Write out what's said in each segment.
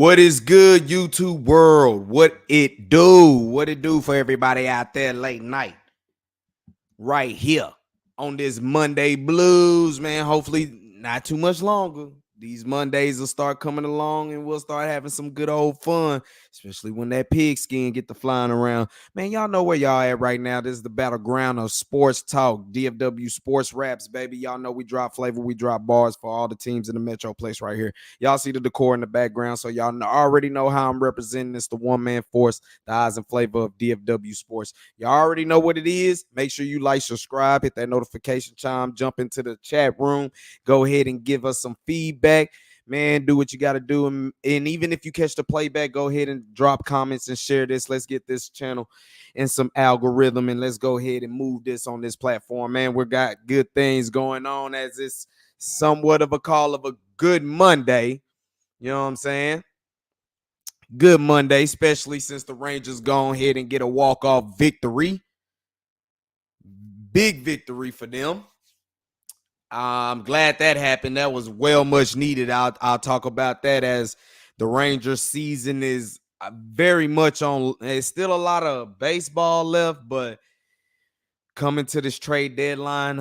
What is good, YouTube world? What it do? What it do for everybody out there late night? Right here on this Monday Blues, man. Hopefully, not too much longer. These Mondays will start coming along and we'll start having some good old fun, especially when that pigskin get to flying around. Man, y'all know where y'all at right now. This is the battleground of sports talk, DFW sports raps, baby. Y'all know we drop flavor, we drop bars for all the teams in the metro place right here. Y'all see the decor in the background, so y'all already know how I'm representing this, the one-man force, the eyes and flavor of DFW sports. Y'all already know what it is. Make sure you like, subscribe, hit that notification chime, jump into the chat room. Go ahead and give us some feedback. Man, do what you got to do. And even if you catch the playback, go ahead and drop comments and share this. Let's get this channel in some algorithm and let's go ahead and move this on this platform. Man, we got good things going on as it's somewhat of a call of a good Monday. You know what I'm saying? Good Monday, especially since the Rangers go ahead and get a walk-off victory. Big victory for them. I'm glad that happened. That was well much needed. I'll talk about that as the Rangers season is very much on. There's still a lot of baseball left, but coming to this trade deadline,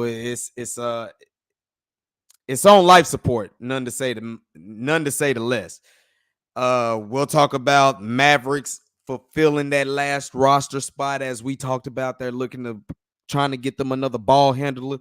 it's on life support. None to say the less. We'll talk about Mavericks fulfilling that last roster spot as we talked about. They're trying to get them another ball handler.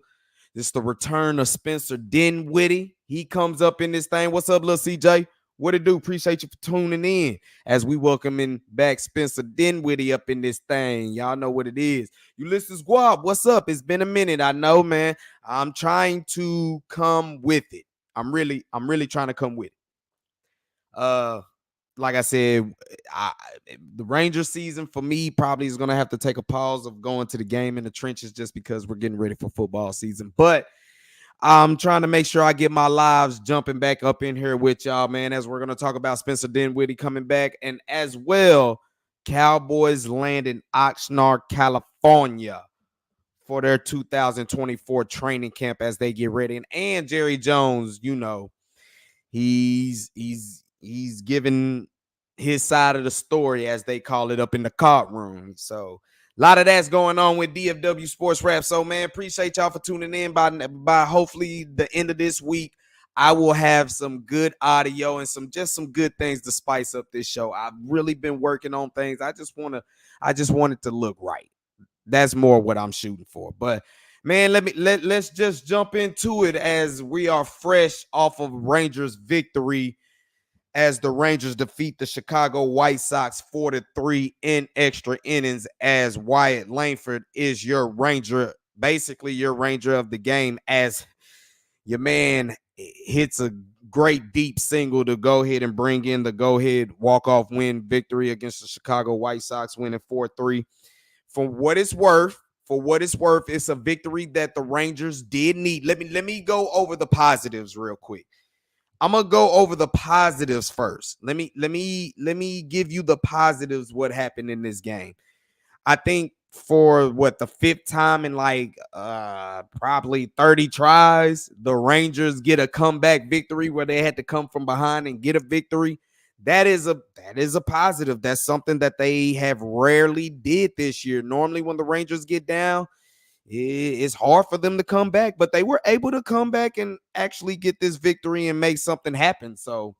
This is the return of Spencer Dinwiddie. He comes up in this thing. What's up, little CJ? What it do? Appreciate you for tuning in as we welcoming back Spencer Dinwiddie up in this thing. Y'all know what it is. Ulysses Guab, what's up? It's been a minute. I know, man. I'm trying to come with it. I'm really trying to come with it. Like I said, the Ranger season for me probably is going to have to take a pause of going to the game in the trenches just because we're getting ready for football season. But I'm trying to make sure I get my lives jumping back up in here with y'all, man, as we're going to talk about Spencer Dinwiddie coming back. And as well, Cowboys land in Oxnard, California for their 2024 training camp as they get ready. And Jerry Jones, you know, he's giving his side of the story, as they call it, up in the cart room. So a lot of that's going on with DFW Sports Rap. So, man, appreciate y'all for tuning in. By hopefully the end of this week, I will have some good audio and some good things to spice up this show. I've really been working on things. I just want it to look right. That's more what I'm shooting for. But man, let's just jump into it as we are fresh off of Rangers victory as the Rangers defeat the Chicago White Sox 4-3 in extra innings, as Wyatt Langford is your Ranger, basically your Ranger of the game, as your man hits a great deep single to go ahead and bring in the go-ahead walk-off win victory against the Chicago White Sox, winning 4-3. For what it's worth, it's a victory that the Rangers did need. Let me go over the positives real quick. I'm gonna go over the positives first. Let me give you the positives. What happened in this game? I think for the fifth time in probably 30 tries, the Rangers get a comeback victory where they had to come from behind and get a victory. That is a positive. That's something that they have rarely did this year. Normally, when the Rangers get down, it's hard for them to come back, but they were able to come back and actually get this victory and make something happen. So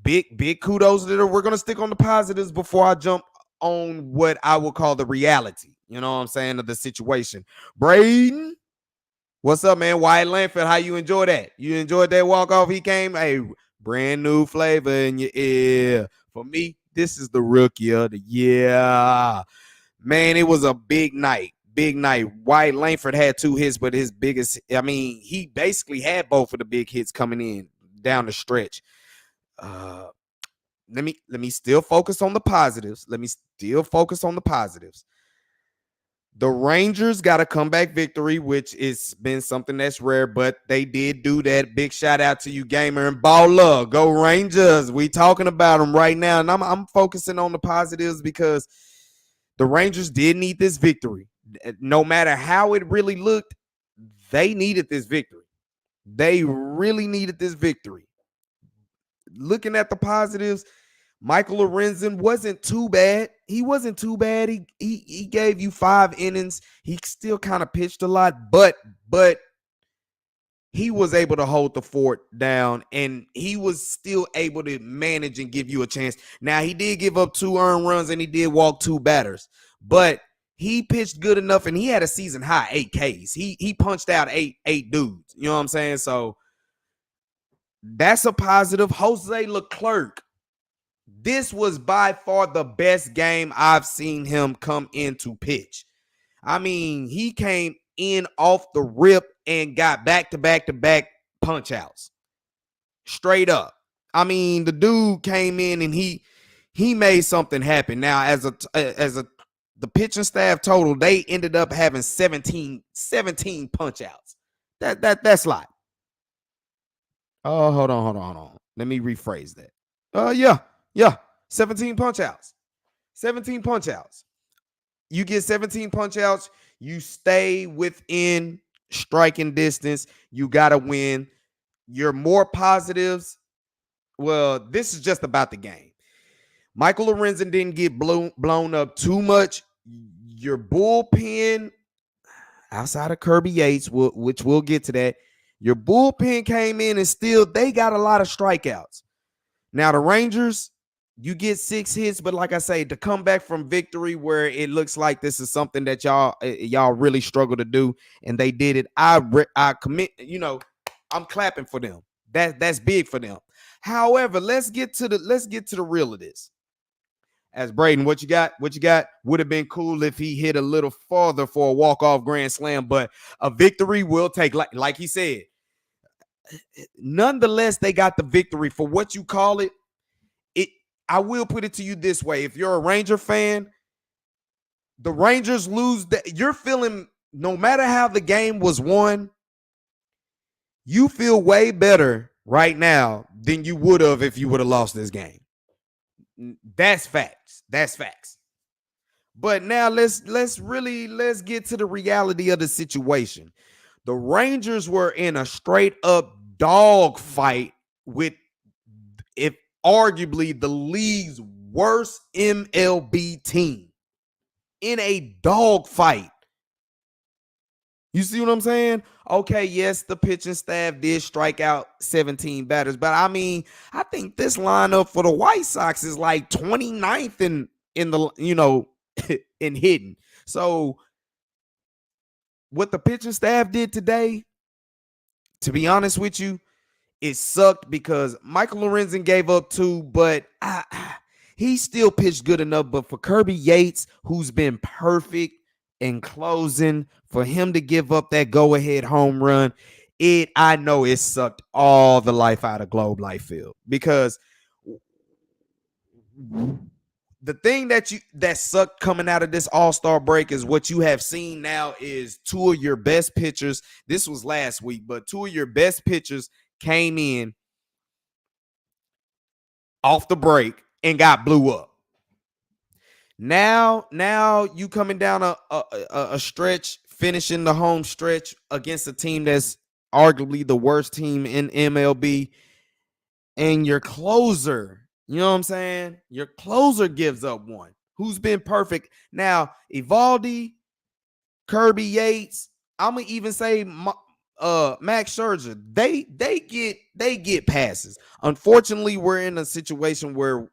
big kudos to them. We're going to stick on the positives before I jump on what I will call the reality, you know what I'm saying, of the situation. Braden, what's up, man? Wyatt Langford, how you enjoy that? You enjoyed that walk-off? He came, hey, brand new flavor in your ear. For me, this is the rookie of the year. Man, it was a big night. Big night. Wyatt Langford had 2 hits, but he basically had both of the big hits coming in down the stretch. Let me still focus on the positives. The Rangers got a comeback victory, which has been something that's rare, but they did do that. Big shout out to you, Gamer and Baller. Go Rangers. We talking about them right now, and I'm focusing on the positives because the Rangers did need this victory. No matter how it really looked, they needed this victory. They really needed this victory. looking at the positives, Michael Lorenzen wasn't too bad. He wasn't too bad. He gave you 5 innings. He still kind of pitched a lot, but he was able to hold the fort down, and he was still able to manage and give you a chance. Now, he did give up 2 earned runs, and he did walk 2 batters, but he pitched good enough, and he had a season high 8 Ks. He punched out eight dudes. You know what I'm saying? So that's a positive. Jose Leclerc, this was by far the best game I've seen him come in to pitch. I mean, he came in off the rip and got back-to-back punch outs. Straight up. I mean, the dude came in and he made something happen. Now, as the pitching staff total, they ended up having 17 punch outs. That's a lot. Oh, hold on. Let me rephrase that. Yeah. 17 punch outs. 17 punch outs. You get 17 punch outs, you stay within striking distance, you got to win. You're more positives. Well, this is just about the game. Michael Lorenzen didn't get blown up too much. Your bullpen, outside of Kirby Yates, which we'll get to that, your bullpen came in and still they got a lot of strikeouts. Now, the Rangers, you get 6 hits, but like I say, to come back from victory where it looks like this is something that y'all really struggle to do, and they did it. I commit, I'm clapping for them. That's big for them. However, let's get to the real of this. As Braden, what you got? Would have been cool if he hit a little farther for a walk-off grand slam, but a victory will take, like he said. Nonetheless, they got the victory. For what you call it, I will put it to you this way. If you're a Ranger fan, the Rangers lose. You're feeling, no matter how the game was won, you feel way better right now than you would have if you would have lost this game. That's facts. But now let's get to the reality of the situation. The Rangers were in a straight up dog fight with, if arguably, the league's worst MLB team, in a dog fight. You see what I'm saying? Okay, yes, the pitching staff did strike out 17 batters, but I mean, I think this lineup for the White Sox is like 29th in the in hitting. So what the pitching staff did today, to be honest with you, it sucked because Michael Lorenzen gave up 2, but he still pitched good enough. But for Kirby Yates, who's been perfect in closing, for him to give up that go-ahead home run, I know it sucked all the life out of Globe Life Field, because the thing that sucked coming out of this All-Star break is what you have seen now is 2 of your best pitchers. This was last week, but 2 of your best pitchers came in off the break and got blew up. Now you coming down a stretch, finishing the home stretch against a team that's arguably the worst team in MLB, and your closer, you know what I'm saying? Your closer gives up 1 who's been perfect. Now, Evaldi, Kirby Yates, I'm gonna even say Max Scherzer, they get passes. Unfortunately, we're in a situation where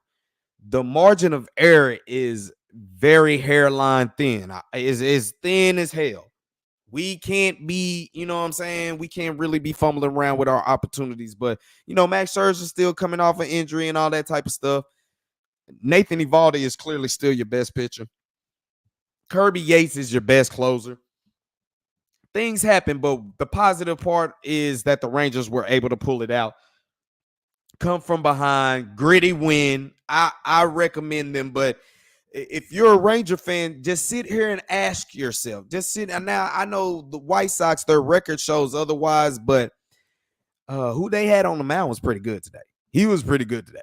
the margin of error is very hairline thin. Is thin as hell. We can't be, you know what I'm saying? We can't really be fumbling around with our opportunities. But, Max Scherzer still coming off an injury and all that type of stuff. Nathan Evaldi is clearly still your best pitcher. Kirby Yates is your best closer. Things happen, but the positive part is that the Rangers were able to pull it out. Come from behind, gritty win. I recommend them, but if you're a Ranger fan, just sit here and ask yourself. Just sit. And now I know the White Sox, their record shows otherwise, but who they had on the mound was pretty good today. He was pretty good today.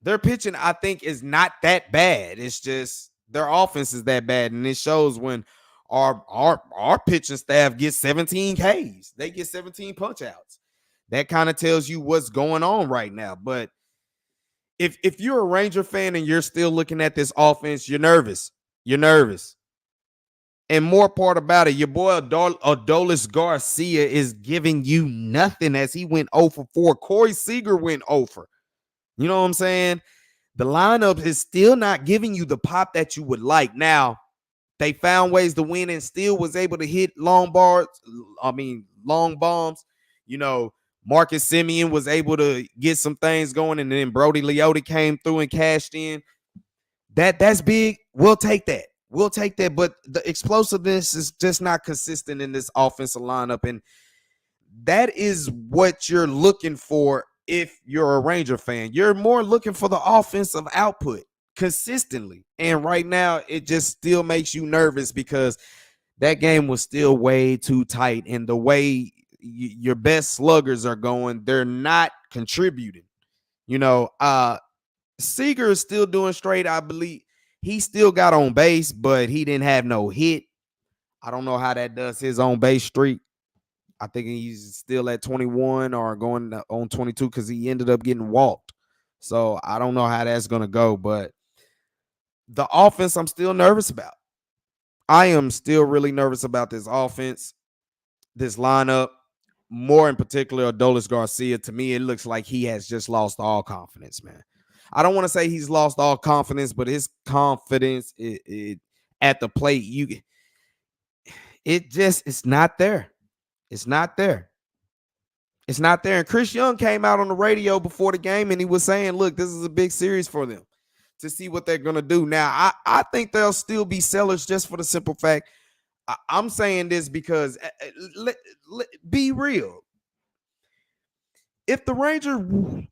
Their pitching, I think, is not that bad. It's just their offense is that bad, and it shows when our pitching staff gets 17 Ks. They get 17 punch outs. That kind of tells you what's going on right now. But If you're a Ranger fan and you're still looking at this offense, you're nervous. You're nervous. And more part about it, your boy Adolis Garcia is giving you nothing as he went 0 for 4. Corey Seager went 0 for. You know what I'm saying? The lineup is still not giving you the pop that you would like. Now, they found ways to win and still was able to hit long bombs. You know, Marcus Simeon was able to get some things going, and then Brody Leota came through and cashed in. That's big. We'll take that. We'll take that. But the explosiveness is just not consistent in this offensive lineup. And that is what you're looking for if you're a Ranger fan. You're more looking for the offensive output consistently. And right now, it just still makes you nervous because that game was still way too tight. And the way your best sluggers are going, they're not contributing. You know, Seager is still doing straight. I believe he still got on base, but he didn't have no hit. I don't know how that does his on base streak. I think he's still at 21 or going on 22 because he ended up getting walked. So I don't know how that's going to go, but the offense I'm still nervous about. I am still really nervous about this offense, this lineup, more in particular, Adolis Garcia. To me, it looks like he has just lost all confidence, man. I don't want to say he's lost all confidence, but his confidence at the plate, it's not there. It's not there. It's not there. And Chris Young came out on the radio before the game and he was saying, look, this is a big series for them to see what they're going to do. Now, I think they'll still be sellers just for the simple fact. I'm saying this because be real. If the Rangers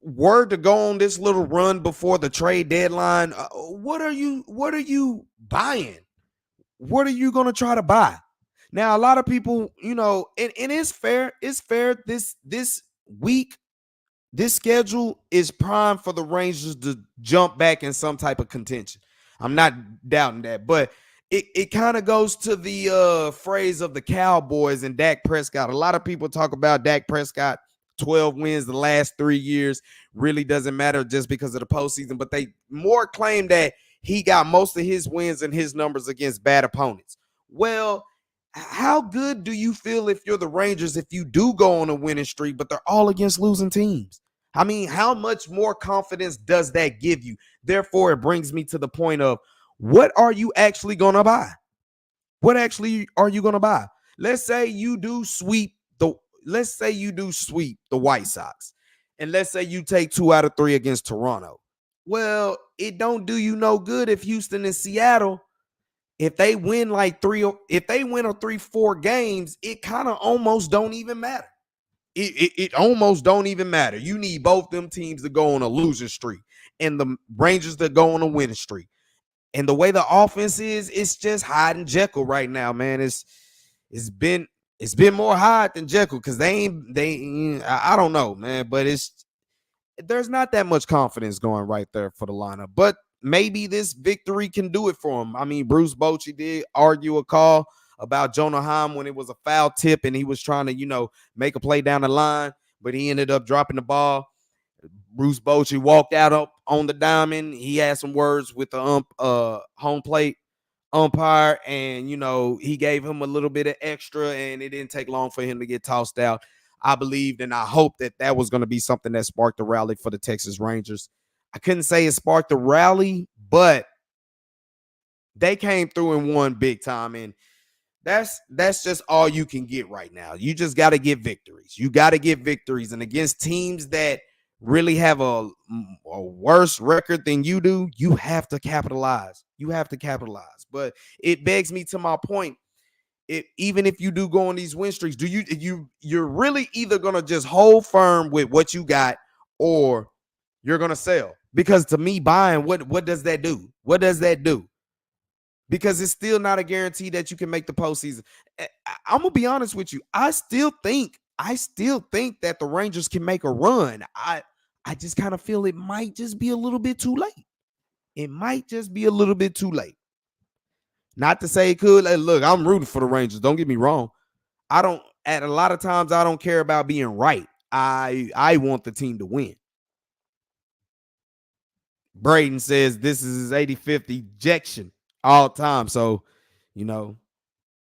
were to go on this little run before the trade deadline, what are you buying? What are you going to try to buy? Now, a lot of people, you know, and it's fair. It's fair. This week, this schedule is prime for the Rangers to jump back in some type of contention. I'm not doubting that, but it kind of goes to the phrase of the Cowboys and Dak Prescott. A lot of people talk about Dak Prescott, 12 wins the last 3 years. Really doesn't matter just because of the postseason, but they more claim that he got most of his wins and his numbers against bad opponents. Well, how good do you feel if you're the Rangers if you do go on a winning streak, but they're all against losing teams? I mean, how much more confidence does that give you? Therefore, it brings me to the point of what are you actually going to buy? What actually are you going to buy? Let's say you do sweep the White Sox. And let's say you take 2 out of 3 against Toronto. Well, it don't do you no good if Houston and Seattle, if they win or 3-4 games, it kind of almost don't even matter. It almost don't even matter. You need both them teams to go on a losing streak and the Rangers to go on a winning streak. And the way the offense is, it's just Hyde and Jekyll right now, man. It's been more Hyde than Jekyll because I don't know, man, but there's not that much confidence going right there for the lineup. But maybe this victory can do it for him. I mean, Bruce Bochy did argue a call about Jonah Heim when it was a foul tip and he was trying to, make a play down the line, but he ended up dropping the ball. Bruce Bochy walked out up on the diamond. He had some words with the home plate umpire, and he gave him a little bit of extra, and it didn't take long for him to get tossed out. I believed and I hoped that was going to be something that sparked a rally for the Texas Rangers. I couldn't say it sparked a rally, but they came through and won big time, and that's just all you can get right now. You just got to get victories. You got to get victories, and against teams that really have a worse record than you do, you have to capitalize. You have to capitalize. But it begs me to my point. Even if you do go on these win streaks, you're really either gonna just hold firm with what you got or you're gonna sell. Because to me, buying, what does that do? What does that do? Because it's still not a guarantee that you can make the postseason. I'm gonna be honest with you. I still think that the Rangers can make a run. I just kind of feel it might just be a little bit too late. It might just be a little bit too late. Not to say it could. Look, I'm rooting for the Rangers. Don't get me wrong. At a lot of times, I don't care about being right. I want the team to win. Braden says this is his 85th ejection all time. So, you know,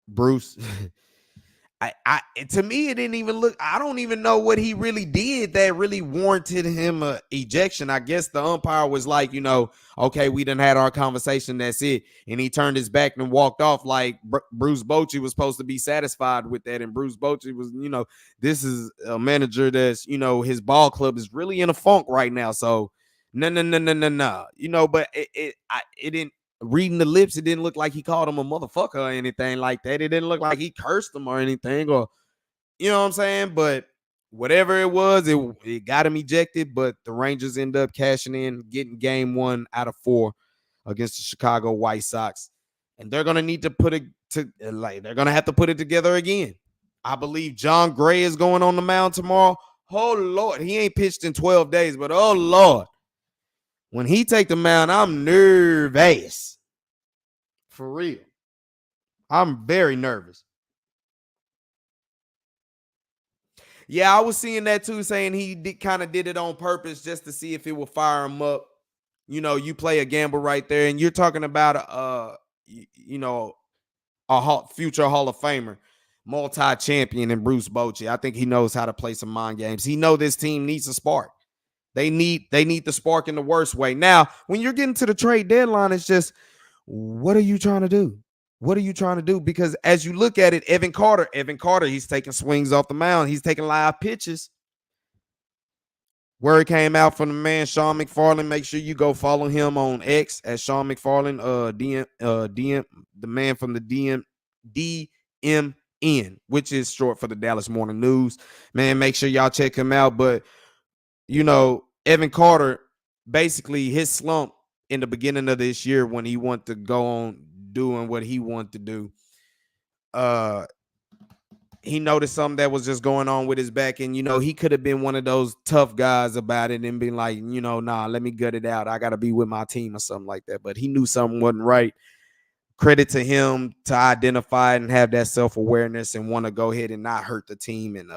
Bruce, to me, it didn't even look. I don't even know what he really did that really warranted him a ejection. I guess the umpire was like, okay, we done had our conversation. That's it. And he turned his back and walked off like Bruce Bochy was supposed to be satisfied with that. And Bruce Bochy was, this is a manager that's, his ball club is really in a funk right now. So no. But it didn't. Reading the lips, it didn't look like he called him a motherfucker or anything like that. It didn't look like he cursed him or anything, or you know what I'm saying? But whatever it was, it got him ejected. But the Rangers end up cashing in, getting game 1 out of 4 against the Chicago White Sox. And they're gonna need to they're gonna have to put it together again. I believe John Gray is going on the mound tomorrow. Oh Lord, he ain't pitched in 12 days, but oh Lord. When he take the mound, I'm nervous. For real. I'm very nervous. Yeah, I was seeing that too, saying he kind of did it on purpose just to see if it would fire him up. You play a gamble right there, and you're talking about a future Hall of Famer, multi-champion in Bruce Bochy. I think he knows how to play some mind games. He know this team needs a spark. They need the spark in the worst way. Now, when you're getting to the trade deadline, it's just, what are you trying to do? What are you trying to do? Because as you look at it, Evan Carter, he's taking swings off the mound. He's taking live pitches. Word came out from the man, Sean McFarland. Make sure you go follow him on X at Sean McFarland, DM, the man from the DMN, which is short for the Dallas Morning News. Man, make sure y'all check him out. But Evan Carter, basically his slump in the beginning of this year when he wanted to go on doing what he wanted to do, he noticed something that was just going on with his back. And, he could have been one of those tough guys about it and been like, nah, let me gut it out. I got to be with my team or something like that. But he knew something wasn't right. Credit to him to identify it and have that self-awareness and want to go ahead and not hurt the team and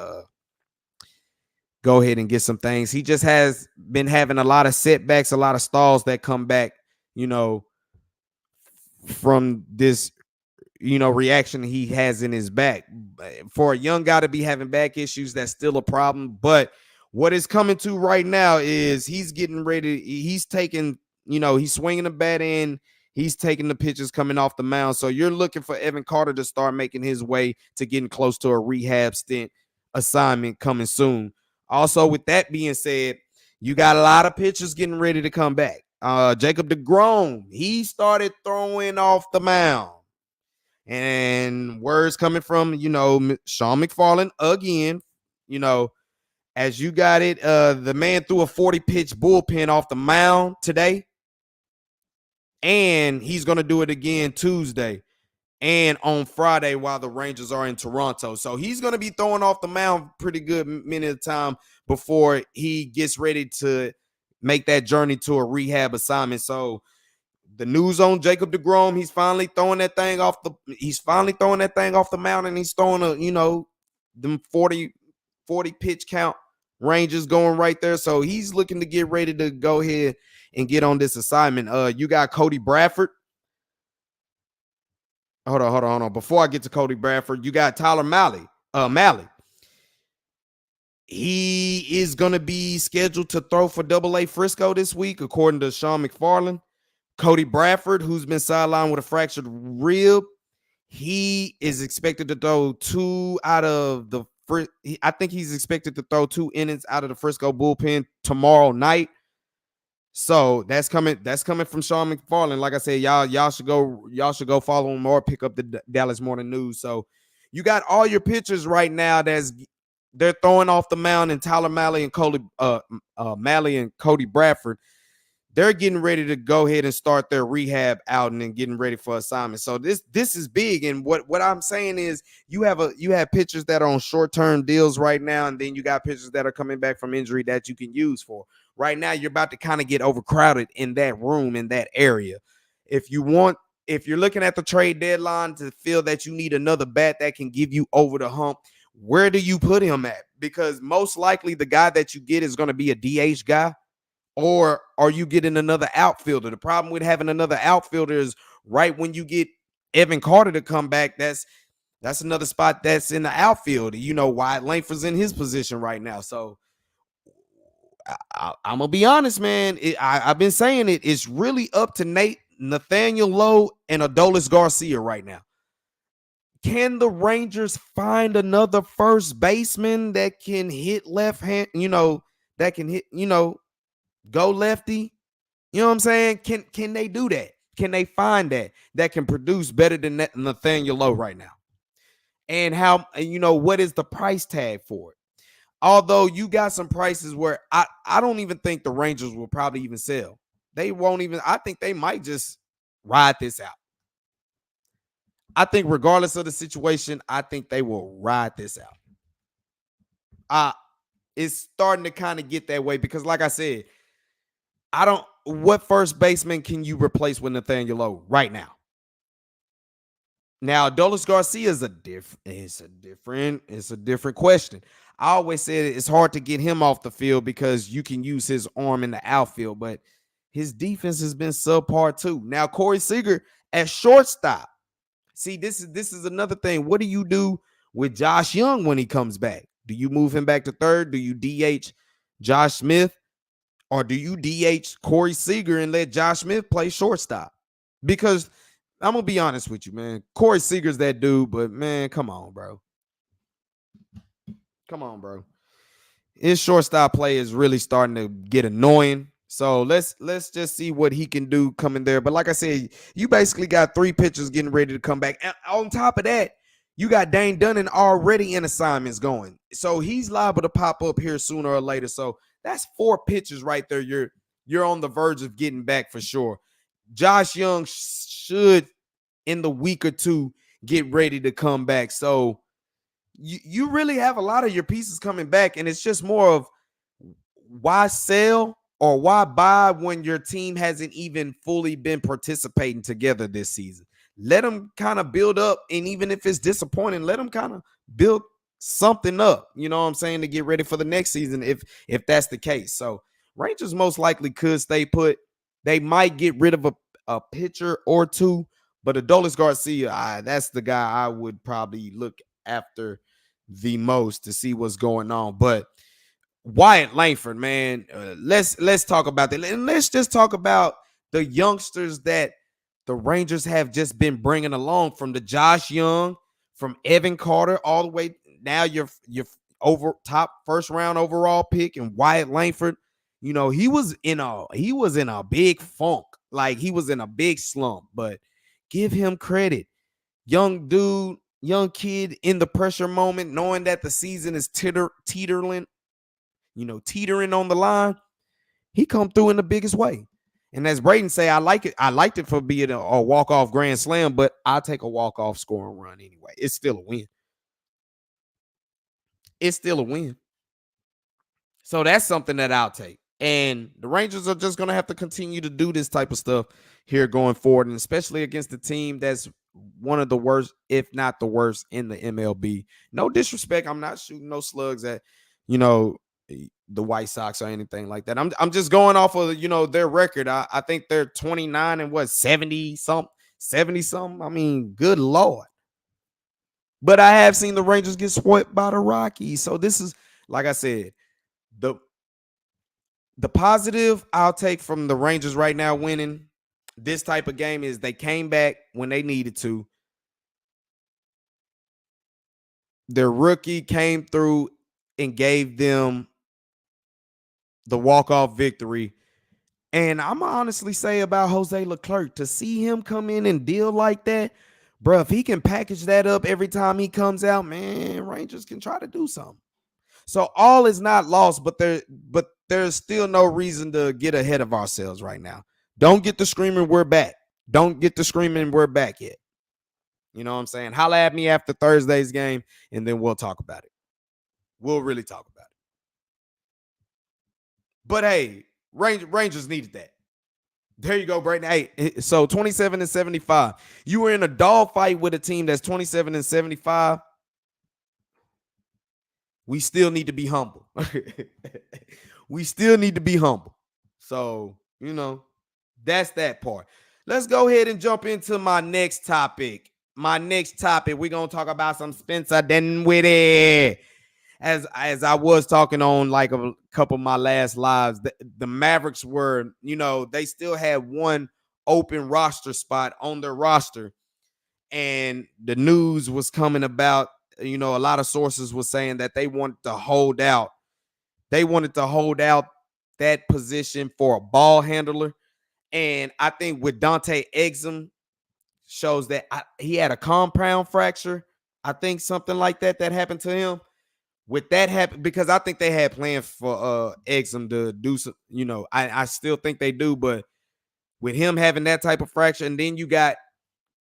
go ahead and get some things. He just has been having a lot of setbacks, a lot of stalls that come back, from this, reaction he has in his back. For a young guy to be having back issues, that's still a problem. But what is coming to right now is he's getting ready. He's taking, he's swinging the bat in. He's taking the pitches coming off the mound. So you're looking for Evan Carter to start making his way to getting close to a rehab stint assignment coming soon. Also, with that being said, you got a lot of pitchers getting ready to come back. Jacob deGrom, he started throwing off the mound. And words coming from, Sean McFarland again, as you got it, the man threw a 40-pitch bullpen off the mound today. And he's going to do it again Tuesday and on Friday while the Rangers are in Toronto. So he's going to be throwing off the mound pretty good many of the time before he gets ready to make that journey to a rehab assignment. So the news on Jacob deGrom, he's finally throwing that thing off the mound, and he's throwing them 40 pitch count ranges going right there. So he's looking to get ready to go ahead and get on this assignment. You got Cody Bradford. Hold on. Before I get to Cody Bradford, you got Tyler Malley. He is going to be scheduled to throw for AA Frisco this week, according to Sean McFarland. Cody Bradford, who's been sidelined with a fractured rib, he is expected to throw I think he's expected to throw 2 innings out of the Frisco bullpen tomorrow night. So that's coming from Sean McFarland. Like I said, y'all should go follow him or pick up the Dallas Morning News. So you got all your pitchers right now they're throwing off the mound, and Tyler Malley and Cody Bradford, they're getting ready to go ahead and start their rehab outing and getting ready for assignment. So this is big. And what I'm saying is you have pitchers that are on short-term deals right now, and then you got pitchers that are coming back from injury that you can use for. Right now, you're about to kind of get overcrowded in that room, in that area. If you're looking at the trade deadline to feel that you need another bat that can give you over the hump, where do you put him at? Because most likely the guy that you get is going to be a DH guy, Or are you getting another outfielder? The problem with having another outfielder is right when you get Evan Carter to come back, that's another spot that's in the outfield. Wyatt Langford's in his position right now. So I'm gonna be honest, man. I've been saying it. It's really up to Nathaniel Lowe and Adolis Garcia right now. Can the Rangers find another first baseman that can hit left hand? That can hit. Go lefty. You know what I'm saying? Can they do that? Can they find that can produce better than Nathaniel Lowe right now? And what is the price tag for it? Although you got some prices where I don't even think the Rangers will probably even sell. They won't even. I think they might just ride this out. I think regardless of the situation, I think they will ride this out. It's starting to kind of get that way because, like I said, what first baseman can you replace with Nathaniel Lowe right now? Now, Adolis Garcia is a different question. I always said it's hard to get him off the field because you can use his arm in the outfield, but his defense has been subpar too. Now, Corey Seager at shortstop. See, this is another thing. What do you do with Josh Young when he comes back? Do you move him back to third? Do you DH Josh Smith? Or do you DH Corey Seager and let Josh Smith play shortstop? Because I'm going to be honest with you, man. Corey Seager's that dude, but, man, come on, bro. Come on, bro. His shortstop play is really starting to get annoying. So let's just see what he can do coming there. But like I said, you basically got 3 pitchers getting ready to come back. And on top of that, you got Dane Dunning already in assignments going. So he's liable to pop up here sooner or later. So that's 4 pitchers right there. You're on the verge of getting back for sure. Josh Young should, in the week or two, get ready to come back. So you really have a lot of your pieces coming back, and it's just more of why sell or why buy when your team hasn't even fully been participating together this season. Let them kind of build up, and even if it's disappointing, let them kind of build something up, you know what I'm saying, to get ready for the next season if that's the case. So Rangers most likely could stay put. They might get rid of a pitcher or two, but Adolis Garcia, that's the guy I would probably look after the most to see what's going on. But Wyatt Langford, man, let's talk about that. And let's just talk about the youngsters that the Rangers have just been bringing along, from the Josh Young, from Evan Carter, all the way now your over top first round overall pick, and Wyatt Langford. He was in a big funk, like he was in a big slump, but give him credit. Young dude, young kid in the pressure moment, knowing that the season is teetering on the line, he come through in the biggest way. And as Braden say, I like it. I liked it for being a walk-off grand slam, but I'll take a walk-off scoring run anyway. It's still a win. It's still a win. So that's something that I'll take. And the Rangers are just going to have to continue to do this type of stuff here going forward, and especially against the team that's one of the worst, if not the worst, in the MLB. No disrespect. I'm not shooting no slugs at, the White Sox or anything like that. I'm just going off of, their record. I think they're 29 and 70 something. I mean, good Lord. But I have seen the Rangers get swept by the Rockies. So this is, like I said, the positive I'll take from the Rangers right now winning this type of game is they came back when they needed to. Their rookie came through and gave them the walk-off victory. And I'm honestly say about Jose Leclerc, to see him come in and deal like that, bro, if he can package that up every time he comes out, man, Rangers can try to do something. So all is not lost, but there's still no reason to get ahead of ourselves right now. Don't get the screaming we're back. Don't get the screaming we're back yet. You know what I'm saying? Holla at me after Thursday's game, and then we'll talk about it. We'll really talk about it. But hey, Rangers needed that. There you go, Brayden. Hey, so 27 and 75. You were in a dogfight with a team that's 27 and 75. We still need to be humble. We still need to be humble. So, that's that part. Let's go ahead and jump into my next topic. We're gonna talk about some Spencer Dinwiddie. As I was talking on like a couple of my last lives, the Mavericks were, they still had one open roster spot on their roster, and the news was coming about. A lot of sources were saying that they wanted to hold out. They wanted to hold out that position for a ball handler, and I think with Dante Exum shows that he had a compound fracture. I think something like that happened to him. With that happen, because I think they had plans for Exum to do some, I still think they do, but with him having that type of fracture, and then you got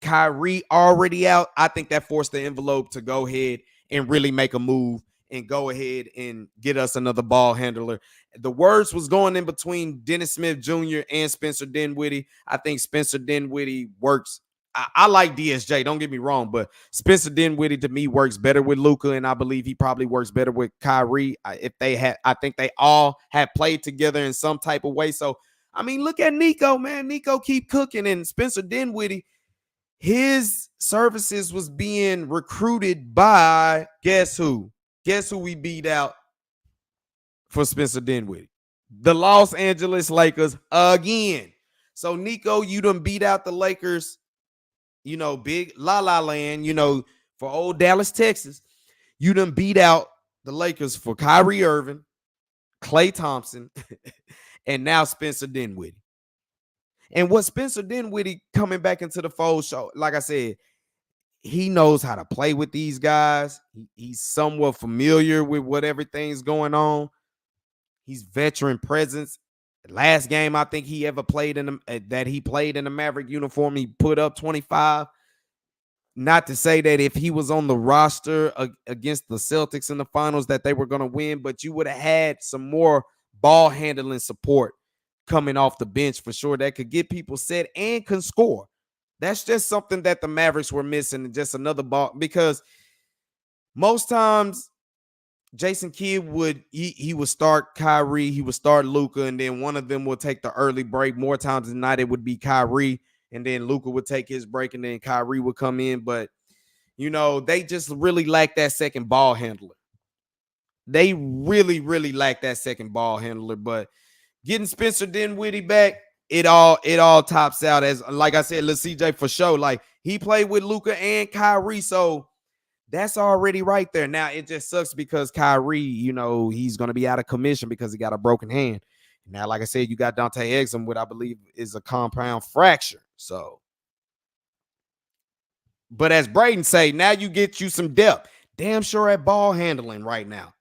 Kyrie already out, I think that forced the envelope to go ahead and really make a move and go ahead and get us another ball handler. The words was going in between Dennis Smith Jr. and Spencer Dinwiddie. I think Spencer Dinwiddie works. I like DSJ, don't get me wrong, but Spencer Dinwiddie to me works better with Luka, and I believe he probably works better with Kyrie. I think they all have played together in some type of way. So, I mean, look at Nico, man. Nico keep cooking, and Spencer Dinwiddie, his services was being recruited by guess who? Guess who we beat out for Spencer Dinwiddie? The Los Angeles Lakers again. So Nico, you done beat out the Lakers, big La La Land, for old Dallas, Texas. You done beat out the Lakers for Kyrie Irving, Klay Thompson, and now Spencer Dinwiddie. And what Spencer Dinwiddie coming back into the fold show, like I said, he knows how to play with these guys. He's somewhat familiar with what everything's going on. He's veteran presence. Last game I think he ever played in the Maverick uniform, he put up 25. Not to say that if he was on the roster against the Celtics in the finals that they were going to win, but you would have had some more ball handling support coming off the bench for sure that could get people set and can score. That's just something that the Mavericks were missing, just another ball, because most times Jason Kidd would start Kyrie, he would start Luka, and then one of them would take the early break. More times than not, it would be Kyrie, and then Luka would take his break, and then Kyrie would come in. But they just really lack that second ball handler. They really, really lack that second ball handler. But getting Spencer Dinwiddie back, it all tops out. As like I said, let's CJ for sure. Like he played with Luka and Kyrie, so that's already right there. Now it just sucks because Kyrie, he's gonna be out of commission because he got a broken hand. Now, like I said, you got Dante Exum, what I believe is a compound fracture. So, but as Braden say, now you get you some depth. Damn sure at ball handling right now.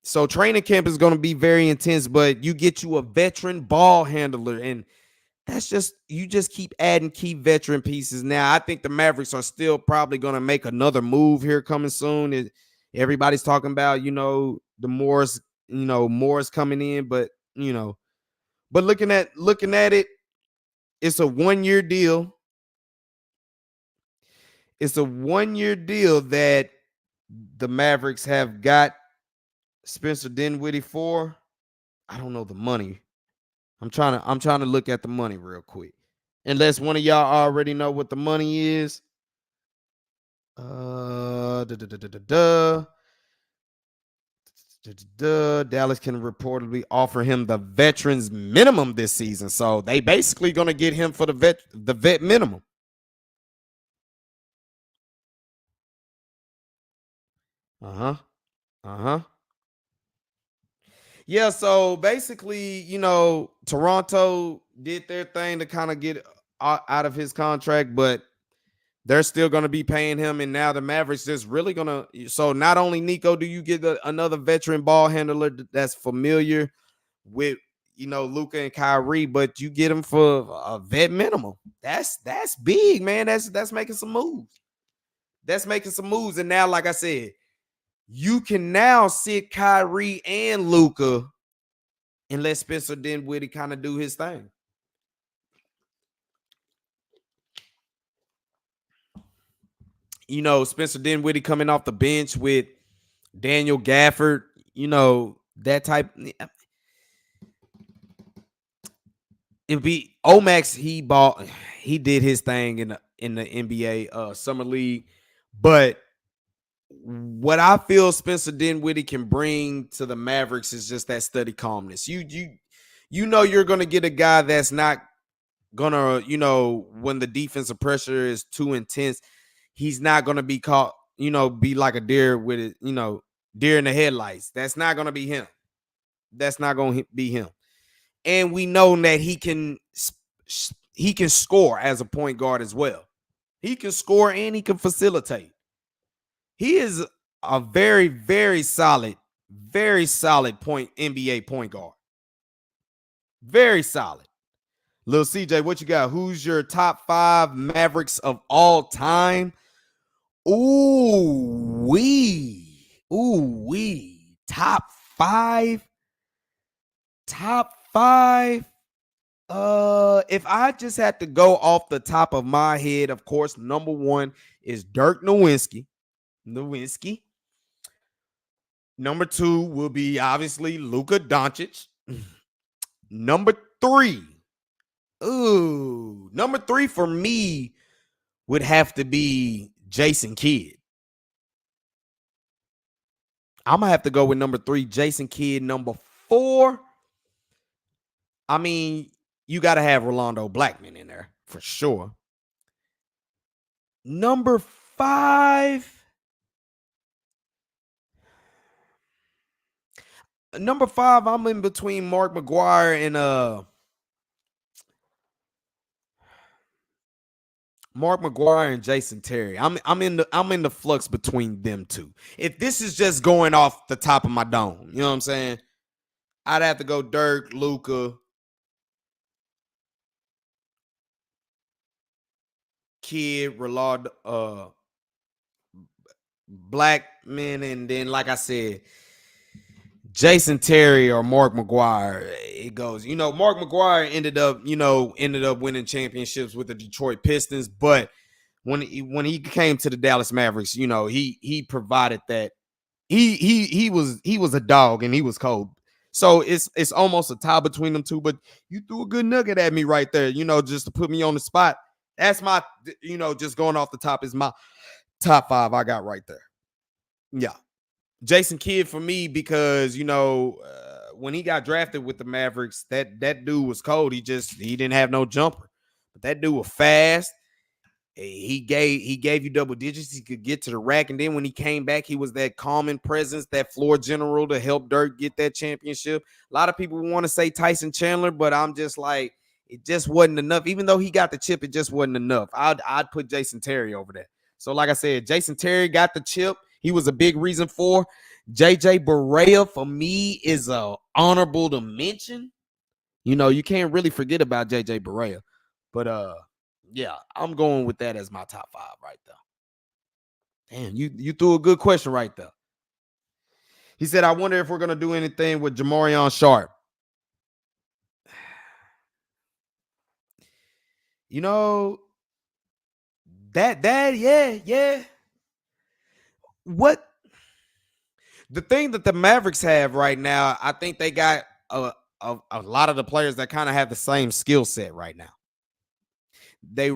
So training camp is going to be very intense, but you get you a veteran ball handler, and that's just you just keep adding key veteran pieces. Now, I think the Mavericks are still probably going to make another move here coming soon. Everybody's talking about, the Morris coming in, but but looking at it, it's a 1-year deal. It's a 1-year deal that the Mavericks have got Spencer Dinwiddie for. I don't know the money. I'm trying to look at the money real quick. Unless one of y'all already know what the money is. Dallas can reportedly offer him the veterans minimum this season. So they basically gonna get him for the vet minimum. Yeah, so basically, Toronto did their thing to kind of get out of his contract, but they're still going to be paying him. And now the Mavericks just really going to. So not only Nico, do you get another veteran ball handler that's familiar with, Luka and Kyrie, but you get him for a vet minimum. That's big, man. That's making some moves. That's making some moves. And now, like I said, you can now sit Kyrie and Luka and let Spencer Dinwiddie kind of do his thing. Spencer Dinwiddie coming off the bench with Daniel Gafford, that type. It'd be Omax. He did his thing in the NBA summer league, but what I feel Spencer Dinwiddie can bring to the Mavericks is just that steady calmness. You know you're gonna get a guy that's not gonna, when the defensive pressure is too intense, he's not gonna be caught, be like a deer with it, deer in the headlights. That's not gonna be him. That's not gonna be him. And we know that he can score as a point guard as well. He can score and he can facilitate. He is a very, very solid NBA point guard. Very solid. Lil CJ, what you got? Who's your top 5 Mavericks of all time? Ooh, wee. Top 5. If I just had to go off the top of my head, of course, number 1 is Dirk Nowitzki. Number 2 will be obviously Luka Doncic. Number 3. Number 3 for me would have to be Jason Kidd. I'm gonna have to go with number 3, Jason Kidd. Number 4, I mean, you got to have Rolando Blackman in there for sure. Number 5, I'm in between Mark McGuire and Jason Terry. I'm in the flux between them two. If this is just going off the top of my dome, you know what I'm saying? I'd have to go Dirk, Luka, Kidd, Rolando, Blackman, and then, like I said, Jason Terry or Mark McGuire. It goes, Mark McGuire ended up winning championships with the Detroit Pistons, but when he came to the Dallas Mavericks, he provided that he was a dog and he was cold. So it's almost a tie between them two, but you threw a good nugget at me right there, just to put me on the spot. That's my, just going off the top is my top 5 I got right there. Yeah. Jason Kidd for me because, when he got drafted with the Mavericks, that dude was cold. He didn't have no jumper. But that dude was fast. He gave you double digits. He could get to the rack. And then when he came back, he was that calming presence, that floor general to help Dirk get that championship. A lot of people want to say Tyson Chandler, but I'm just like, it just wasn't enough. Even though he got the chip, it just wasn't enough. I'd put Jason Terry over that. So like I said, Jason Terry got the chip. He was a big reason for. JJ Barea for me is a honorable to mention. You can't really forget about JJ Barea. But yeah, I'm going with that as my top 5 right there. Damn, you threw a good question right there. He said, I wonder if we're gonna do anything with Jamarion Sharp. Yeah. What the thing that the Mavericks have right now, I think they got a lot of the players that kind of have the same skill set right now. They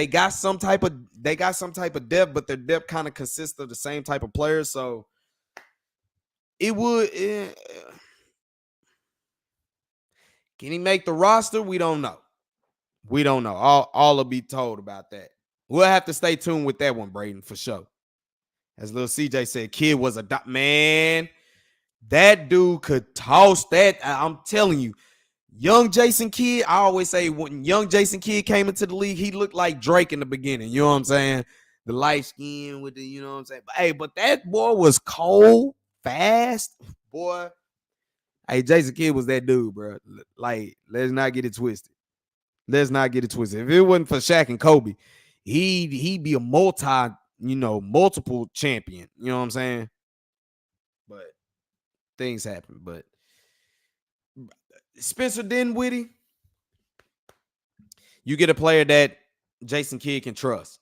got some type of depth, but their depth kind of consists of the same type of players. So it would. Can he make the roster? We don't know. All will be told about that. We'll have to stay tuned with that one, Braden, for sure. As little CJ said, Kidd was a man. That dude could toss that. I'm telling you, young Jason Kidd. I always say when young Jason Kidd came into the league, he looked like Drake in the beginning. You know what I'm saying? The light skin with the, you know what I'm saying? But that boy was cold, fast, boy. Hey, Jason Kidd was that dude, bro. Like, let's not get it twisted. If it wasn't for Shaq and Kobe, he'd be a multiple champion. You know what I'm saying? But things happen. But Spencer Dinwiddie, you get a player that Jason Kidd can trust.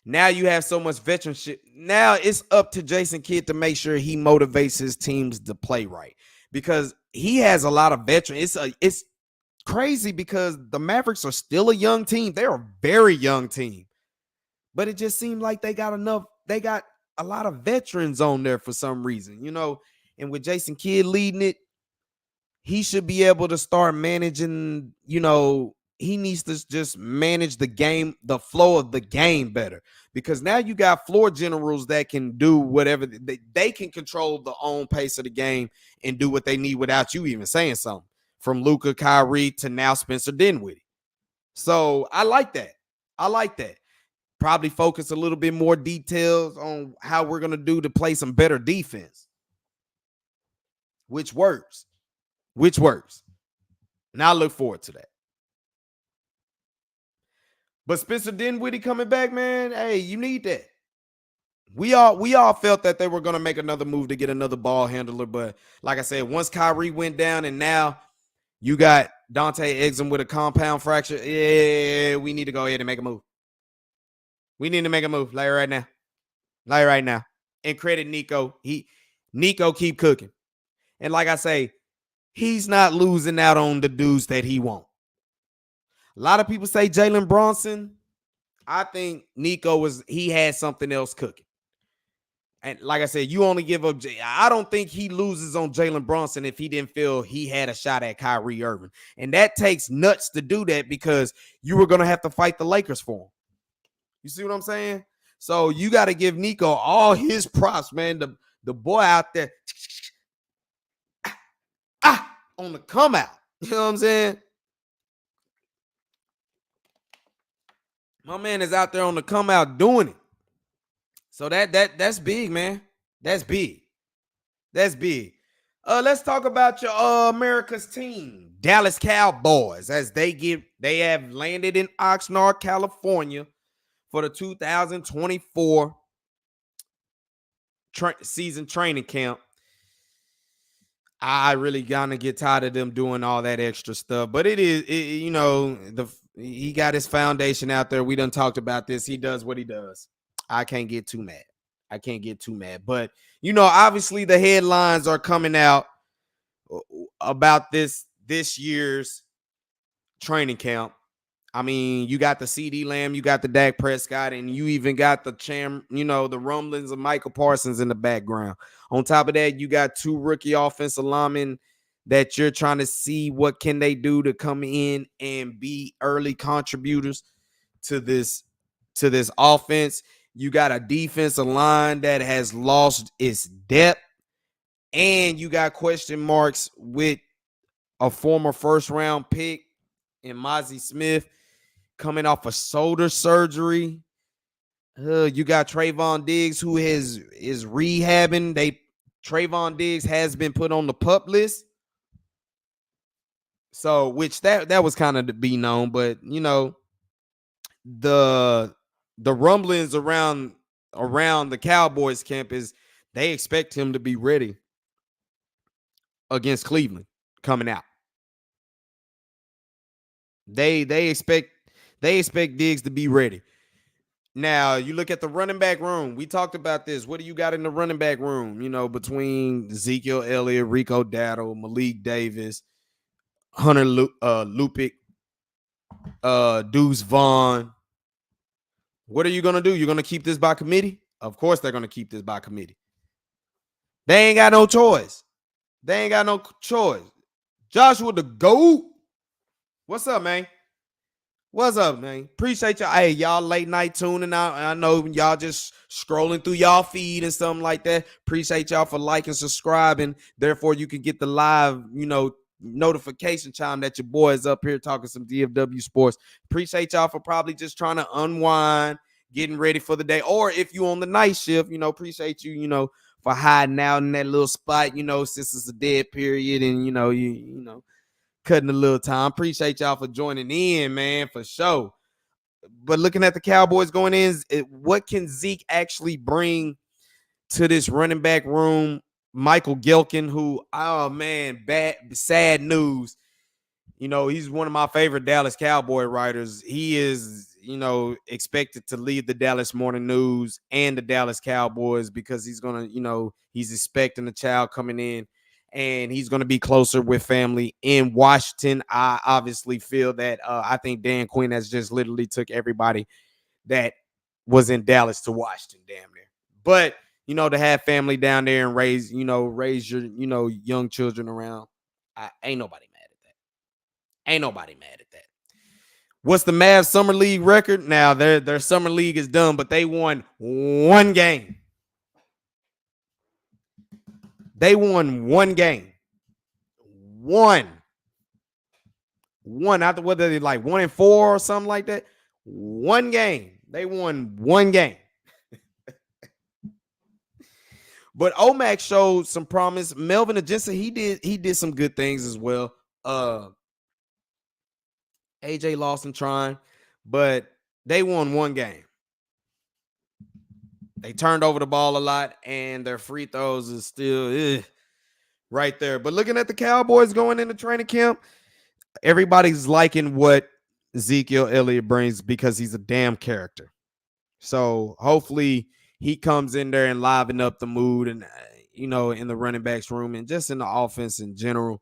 Now you have so much veteranship. Now it's up to Jason Kidd to make sure he motivates his teams to play right, because he has a lot of veterans. crazy because the Mavericks are still a young team. They're a very young team. But it just seemed like they got enough. They got a lot of veterans on there for some reason, and with Jason Kidd leading it, he should be able to start managing, he needs to just manage the game, the flow of the game better, because now you got floor generals that can do whatever they can control the own pace of the game and do what they need without you even saying something, from Luka, Kyrie to now Spencer Dinwiddie. So I like that. Probably focus a little bit more details on how we're going to do to play some better defense, which works. Now I look forward to that. But Spencer Dinwiddie coming back, man, hey, you need that. We all felt that they were going to make another move to get another ball handler, but like I said, once Kyrie went down and now you got Dante Exum with a compound fracture, yeah, we need to go ahead and make a move. We need to make a move like right now. And credit Nico. Nico keep cooking. And like I say, he's not losing out on the dudes that he wants. A lot of people say Jalen Brunson. I think Nico he had something else cooking. And like I said, you only give up. I don't think he loses on Jalen Brunson if he didn't feel he had a shot at Kyrie Irving. And that takes nuts to do that because you were going to have to fight the Lakers for him. You see what I'm saying? So you got to give Nico all his props, man. The boy out there on the come out. You know what I'm saying? My man is out there on the come out doing it. So that's big, man. That's big. Let's talk about your America's team, Dallas Cowboys, as they have landed in Oxnard, California for the 2024 season training camp. I really gonna get tired of them doing all that extra stuff, but he got his foundation out there. We done talked about this. He does what he does. I can't get too mad. But obviously the headlines are coming out about this year's training camp. I mean, you got the CD Lamb, you got the Dak Prescott, and you even got the rumblings of Michael Parsons in the background. On top of that, you got two rookie offensive linemen that you're trying to see what can they do to come in and be early contributors to this offense. You got a defensive line that has lost its depth, and you got question marks with a former first-round pick in Mozzie Smith coming off of shoulder surgery. You got Trayvon Diggs, who is rehabbing. Trayvon Diggs has been put on the PUP list. So, which that was kind of to be known, but the rumblings around the Cowboys camp is they expect him to be ready against Cleveland coming out. They expect Diggs to be ready. Now, you look at the running back room. We talked about this. What do you got in the running back room? Between Ezekiel Elliott, Rico Dowdle, Malik Davis, Hunter Lupick, Deuce Vaughn. What are you going to do? You're going to keep this by committee? Of course they're going to keep this by committee. They ain't got no choice. Joshua the GOAT. What's up, man? Appreciate y'all. Hey, y'all late night tuning out. I know y'all just scrolling through y'all feed and something like that. Appreciate y'all for liking, subscribing. Therefore, you can get the live, notification chime that your boy is up here talking some DFW sports. Appreciate y'all for probably just trying to unwind, getting ready for the day. Or if you on the night shift, appreciate you, for hiding out in that little spot, since it's a dead period and, you cutting a little time. Appreciate y'all for joining in, man, for sure. But looking at the Cowboys going in, what can Zeke actually bring to this running back room? Michael Gilkin, who, oh man, sad news. He's one of my favorite Dallas Cowboy writers. He is, expected to lead the Dallas Morning News and the Dallas Cowboys because he's going to, he's expecting a child coming in. and he's going to be closer with family in Washington. I obviously feel that I think Dan Quinn has just literally took everybody that was in Dallas to Washington, damn near. But to have family down there and raise your young children around, ain't nobody mad at that. Ain't nobody mad at that. What's the Mavs summer league record? Now their summer league is done, but they won one game. They won one game. One. After whether they like 1-4 or something like that. One game. They won one game. But Omac showed some promise. Melvin Aginsa, he did some good things as well. AJ Lawson trying, but they won one game. They turned over the ball a lot, and their free throws is still right there. But looking at the Cowboys going into training camp, everybody's liking what Ezekiel Elliott brings because he's a damn character. So hopefully he comes in there and liven up the mood and, in the running backs room and just in the offense in general.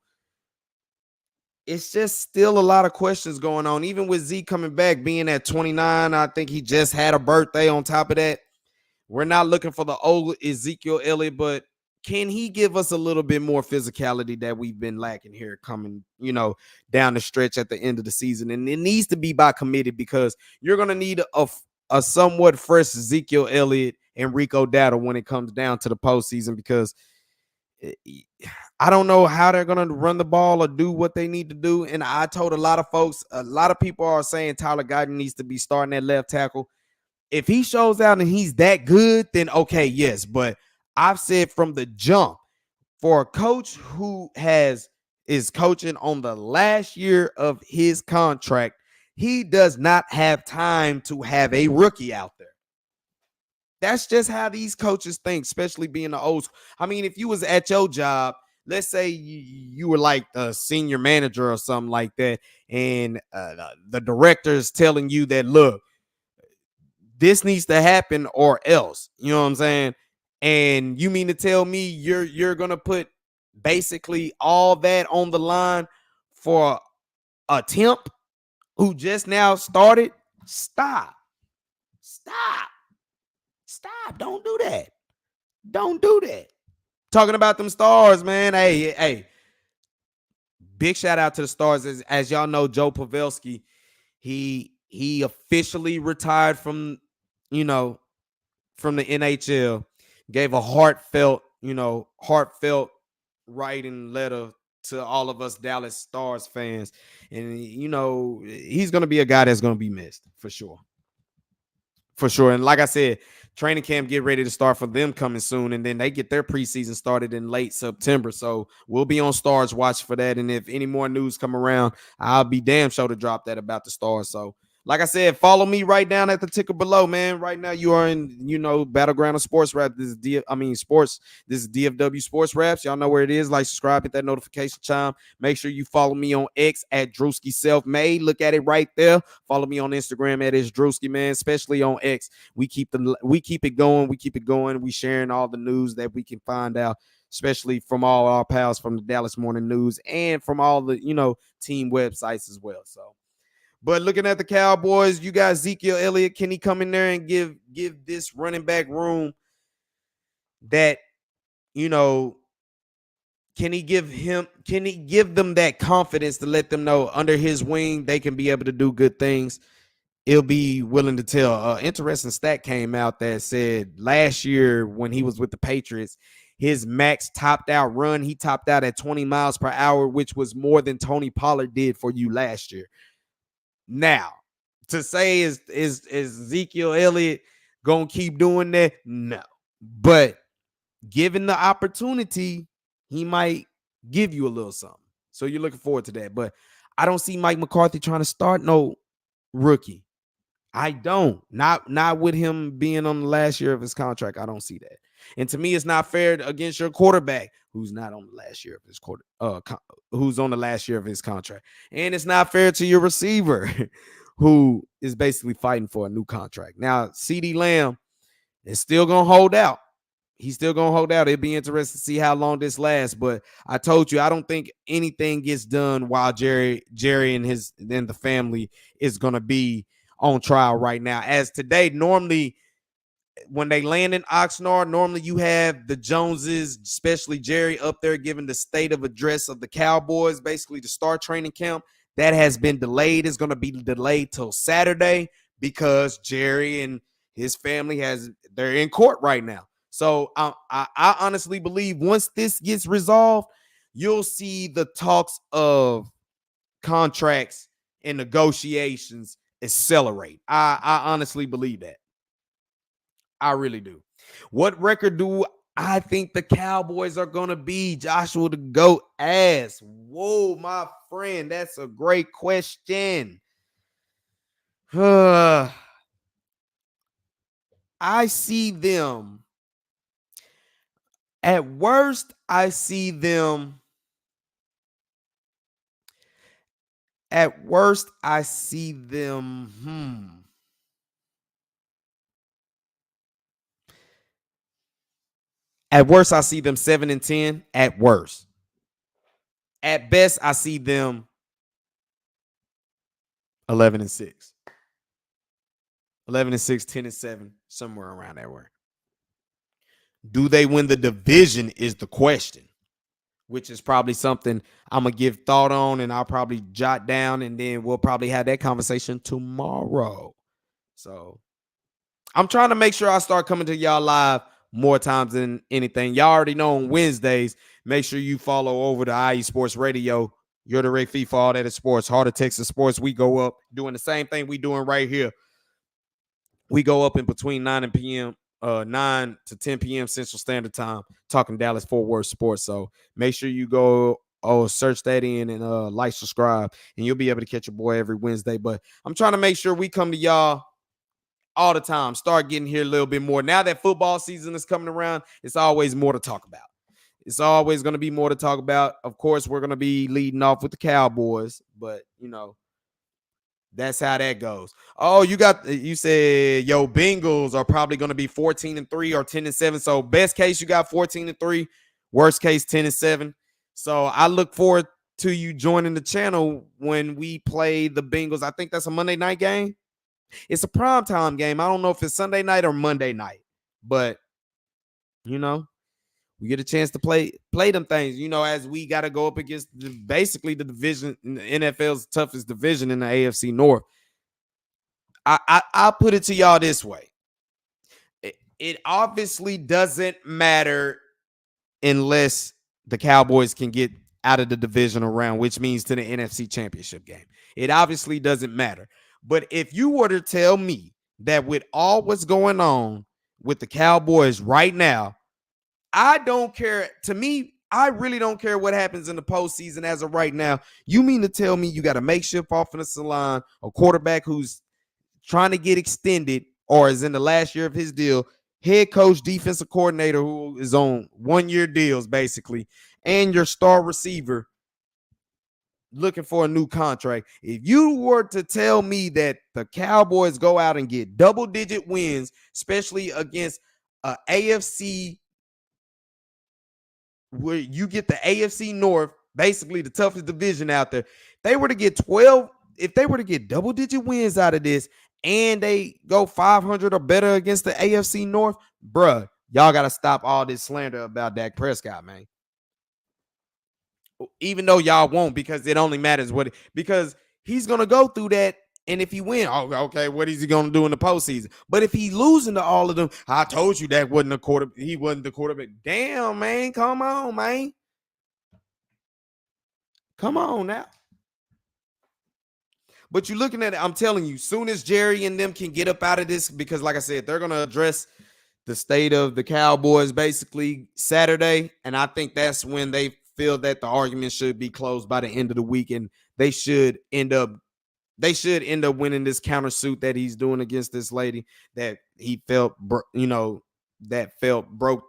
It's just still a lot of questions going on. Even with Zeke coming back, being at 29, I think he just had a birthday on top of that. We're not looking for the old Ezekiel Elliott, but can he give us a little bit more physicality that we've been lacking here coming, down the stretch at the end of the season? And it needs to be by committee because you're going to need a somewhat fresh Ezekiel Elliott and Rico Dowdle when it comes down to the postseason, because I don't know how they're going to run the ball or do what they need to do. And I told a lot of folks, a lot of people are saying Tyler Guyton needs to be starting at left tackle. If he shows out and he's that good, then okay, yes. But I've said from the jump, for a coach who is coaching on the last year of his contract, he does not have time to have a rookie out there. That's just how these coaches think, especially being the old school. I mean, if you was at your job, let's say you were like a senior manager or something like that, and the director is telling you that, look, this needs to happen or else. You know what I'm saying? And you mean to tell me you're gonna put basically all that on the line for a temp who just now started? Stop. Don't do that. Don't do that. Talking about them stars, man. Hey. Big shout out to the stars. As y'all know, Joe Pavelski, he officially retired from the NHL. Gave a heartfelt writing letter to all of us Dallas Stars fans. And, he's going to be a guy that's going to be missed for sure. For sure. And like I said, training camp get ready to start for them coming soon. And then they get their preseason started in late September. So we'll be on Stars watch for that. And if any more news come around, I'll be damn sure to drop that about the Stars. So like I said, follow me right down at the ticker below, man. Right now you are in, Battleground of Sports Rap. This is DFW Sports Raps. Y'all know where it is. Like, subscribe, hit that notification chime. Make sure you follow me on X at Drewski Selfmade. Look at it right there. Follow me on Instagram at Drewski, man. Especially on X. We keep it going. We sharing all the news that we can find out, especially from all our pals from the Dallas Morning News and from all the, team websites as well. So. But looking at the Cowboys, you got Ezekiel Elliott. Can he come in there and give this running back room that, can he give them that confidence to let them know under his wing they can be able to do good things? He'll be willing to tell. Interesting stat came out that said last year when he was with the Patriots, his max topped out run, he topped out at 20 miles per hour, which was more than Tony Pollard did for you last year. Now, to say is Ezekiel Elliott gonna keep doing that? No. But given the opportunity, he might give you a little something. So you're looking forward to that. But I don't see Mike McCarthy trying to start no rookie. I don't. Not with him being on the last year of his contract. I don't see that. And to me, it's not fair against your quarterback who's not on the last year of his who's on the last year of his contract. And it's not fair to your receiver who is basically fighting for a new contract. Now, CeeDee Lamb is still going to hold out. He's still gonna hold out. It'd be interesting to see how long this lasts. But I told you, I don't think anything gets done while Jerry and the family is gonna be on trial right now. As today, normally when they land in Oxnard, normally you have the Joneses, especially Jerry, up there giving the state of address of the Cowboys, basically to start training camp. That has been delayed. It's going to be delayed till Saturday because Jerry and his family they're in court right now. So I honestly believe once this gets resolved, you'll see the talks of contracts and negotiations accelerate. I honestly believe that. I really do. What record do I think the Cowboys are going to be? Joshua the GOAT ass. Whoa, my friend. That's a great question. I see them. At worst, I see them. At worst, I see them. At worst, I see them 7-10. At worst. At best, I see them 11-6. 11-6, 10-7, somewhere around that way. Do they win the division is the question, which is probably something I'm going to give thought on and I'll probably jot down, and then we'll probably have that conversation tomorrow. So I'm trying to make sure I start coming to y'all live more times than anything. Y'all already know on Wednesdays, make sure you follow over to IE Sports Radio. You're the Ray FIFA, all that is sports. Heart of Texas Sports. We go up doing the same thing we doing right here. We go up in between 9 to 10 p.m. Central Standard Time, talking Dallas Fort Worth sports. So make sure you go search that in and like, subscribe, and you'll be able to catch your boy every Wednesday. But I'm trying to make sure we come to y'all all the time. Start getting here a little bit more. Now that football season is coming around, it's always more to talk about. It's always going to be more to talk about. Of course, we're going to be leading off with the Cowboys, but that's how that goes. Oh, you said yo Bengals are probably going to be 14-3 or 10-7. So best case you got 14-3, worst case 10-7. So I look forward to you joining the channel when we play the Bengals. I think that's a Monday night game. It's a primetime game. I don't know if it's Sunday night or Monday night, but we get a chance to play them things, as we got to go up against basically the division, the NFL's toughest division in the AFC North. I'll put it to y'all this way. It obviously doesn't matter unless the Cowboys can get out of the divisional round, which means to the NFC Championship game. It obviously doesn't matter. But if you were to tell me that with all what's going on with the Cowboys right now, I don't care. To me, I really don't care what happens in the postseason as of right now. You mean to tell me you got a makeshift offensive line, a quarterback who's trying to get extended or is in the last year of his deal, head coach, defensive coordinator who is on 1-year deals basically, and your star receiver looking for a new contract. If you were to tell me that the Cowboys go out and get double-digit wins, especially against a AFC where you get the AFC North, basically the toughest division out there, they were to get 12, if they were to get double-digit wins out of this and they go 500 or better against the AFC North, bruh, y'all got to stop all this slander about Dak Prescott, man. Even though y'all won't, because it only matters because he's going to go through that. And if he win, okay, what is he going to do in the postseason? But if he's losing to all of them, I told you that wasn't a quarterback. He wasn't the quarterback. Damn, man. Come on, man. Come on now. But you're looking at it, I'm telling you, soon as Jerry and them can get up out of this, because like I said, they're going to address the state of the Cowboys basically Saturday. And I think that's when they feel that the argument should be closed by the end of the week. And they should end up winning this countersuit that he's doing against this lady that he felt, broke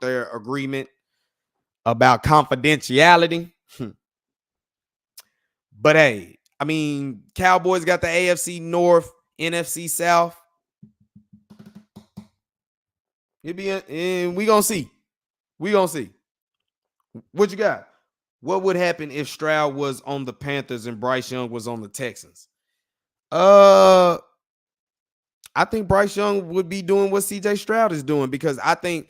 their agreement about confidentiality. But hey, I mean, Cowboys got the AFC North, NFC South. We gonna see. We gonna see. What you got? What would happen if Stroud was on the Panthers and Bryce Young was on the Texans? Uh, I think Bryce Young would be doing what CJ Stroud is doing because I think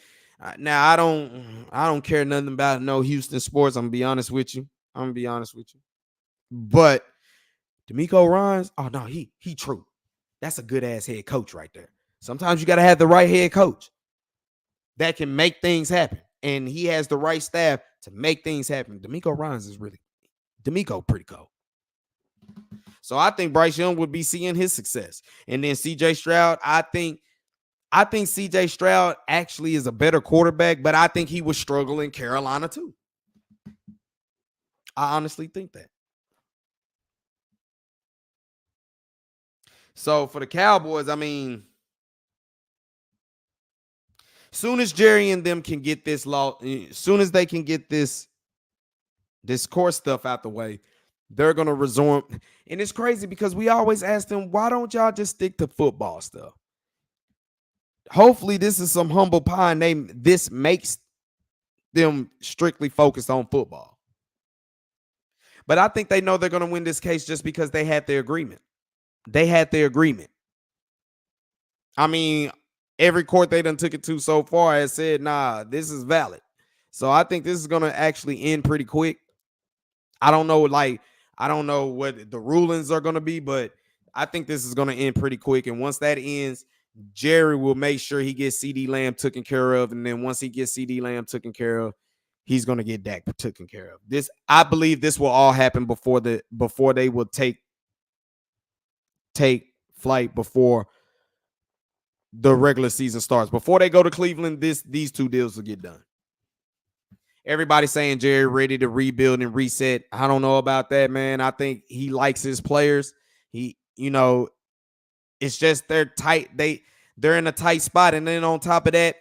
now I don't care nothing about no Houston sports. I'm gonna be honest with you. But D'Amico Ryans, oh no, he true. That's a good ass head coach right there. Sometimes you gotta have the right head coach that can make things happen, and he has the right staff to make things happen. D'Amico Ryans is really D'Amico pretty cool. So I think Bryce Young would be seeing his success. And then CJ Stroud, I think CJ Stroud actually is a better quarterback, but I think he would struggle in Carolina too. I honestly think that. So for the Cowboys, I mean, soon as Jerry and them can get this law, soon as they can get this core stuff out the way, they're gonna resume. And it's crazy because we always ask them, why don't y'all just stick to football stuff? Hopefully, this is some humble pie, and this makes them strictly focused on football. But I think they know they're gonna win this case just because they had their agreement. I mean, every court they done took it to so far has said, nah, this is valid. So I think this is gonna actually end pretty quick. I don't know what the rulings are gonna be, but I think this is gonna end pretty quick. And once that ends, Jerry will make sure he gets CD Lamb taken care of. And then once he gets CD Lamb taken care of, he's gonna get Dak taken care of. I believe this will all happen before they will take flight before the regular season starts. Before they go to Cleveland, these two deals will get done. Everybody saying Jerry ready to rebuild and reset. I don't know about that, man. I think he likes his players. It's just they're tight. They're in a tight spot. And then on top of that,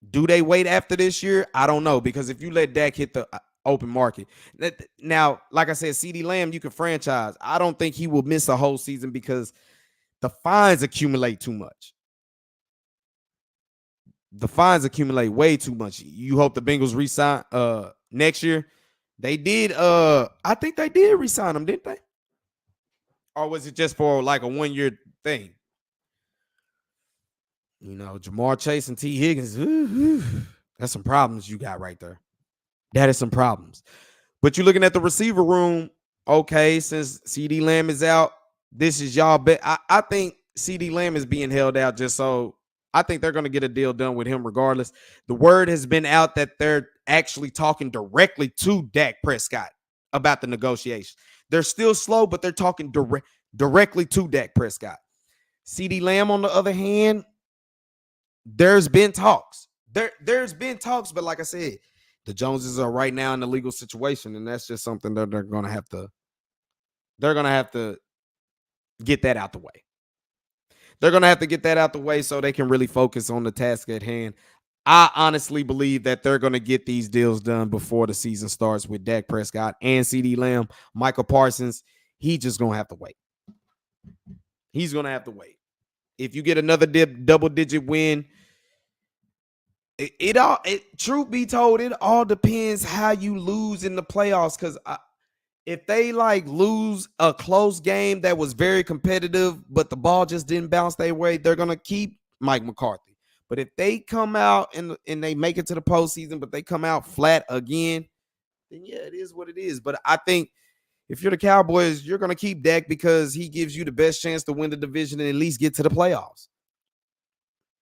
do they wait after this year? I don't know. Because if you let Dak hit the open market. Now, like I said, CD Lamb, you can franchise. I don't think he will miss a whole season because the fines accumulate too much. The fines accumulate way too much. You hope the Bengals resign next year. They did. I think they did resign them, didn't they? Or was it just for like a 1-year thing? Jamar Chase and T. Higgins. That's some problems you got right there. That is some problems. But you're looking at the receiver room. Okay, since CD Lamb is out, this is y'all bet. I think CD Lamb is being held out just so I think they're going to get a deal done with him regardless. The word has been out that they're actually talking directly to Dak Prescott about the negotiation. They're still slow, but they're talking directly to Dak Prescott. CD Lamb, on the other hand, there's been talks. There's been talks, but like I said, the Joneses are right now in the legal situation, and that's just something that they're going to have to get that out the way. They're going to have to get that out the way so they can really focus on the task at hand. I honestly believe that they're going to get these deals done before the season starts with Dak Prescott and CD Lamb. Michael Parsons, he's just going to have to wait. He's going to have to wait. If you get another double-digit win, truth be told, it all depends how you lose in the playoffs. Because if they lose a close game that was very competitive, but the ball just didn't bounce their way, they're gonna keep Mike McCarthy. But if they come out and they make it to the postseason, but they come out flat again, then yeah, it is what it is. But I think if you're the Cowboys, you're gonna keep Dak because he gives you the best chance to win the division and at least get to the playoffs.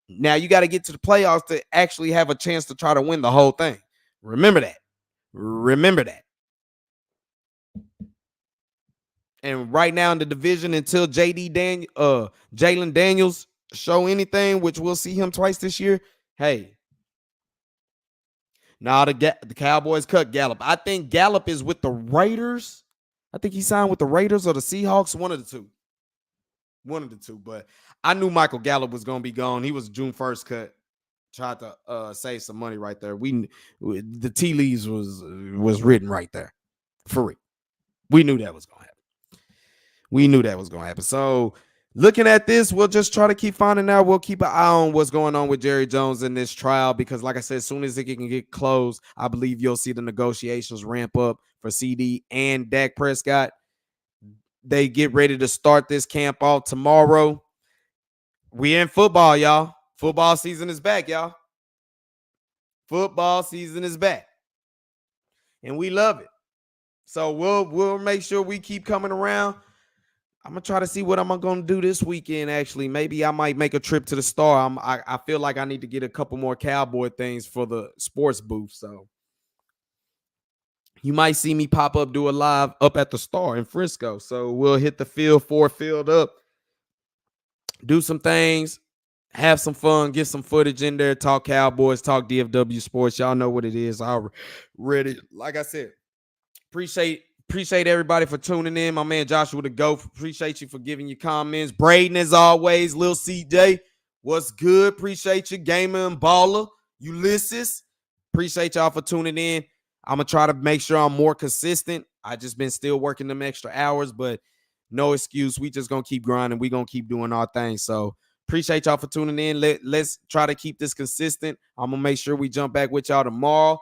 Now you got to get to the playoffs to actually have a chance to try to win the whole thing. Remember that. And right now in the division, until Jalen Daniels show anything, which we'll see him twice this year, hey. Now the Cowboys cut Gallup. I think Gallup is with the Raiders. I think he signed with the Raiders or the Seahawks, one of the two. But I knew Michael Gallup was going to be gone. He was June 1st cut. Tried to save some money right there. The tea leaves was written right there. For real. We knew that was going to happen. So looking at this, we'll just try to keep finding out. We'll keep an eye on what's going on with Jerry Jones in this trial because, like I said, as soon as it can get closed, I believe you'll see the negotiations ramp up for CD and Dak Prescott. They get ready to start this camp off tomorrow. We in football, y'all. Football season is back, y'all. Football season is back, and we love it. So we'll make sure we keep coming around. I'm gonna try to see what I'm gonna do this weekend. Actually, maybe I might make a trip to the Star. I feel like I need to get a couple more Cowboy things for the sports booth. So you might see me pop up, do a live up at the Star in Frisco. So we'll hit the field up, do some things, have some fun, get some footage in there, talk Cowboys, talk DFW sports. Y'all know what it is already. Like I said, appreciate everybody for tuning in. My man Joshua the Goat, appreciate you for giving your comments. Braden, as always, Lil CJ, what's good? Appreciate you, Gamer and Baller, Ulysses. Appreciate y'all for tuning in. I'm gonna try to make sure I'm more consistent. I just been still working them extra hours, but no excuse. We just gonna keep grinding. We gonna keep doing our thing. So appreciate y'all for tuning in. Let's try to keep this consistent. I'm gonna make sure we jump back with y'all tomorrow.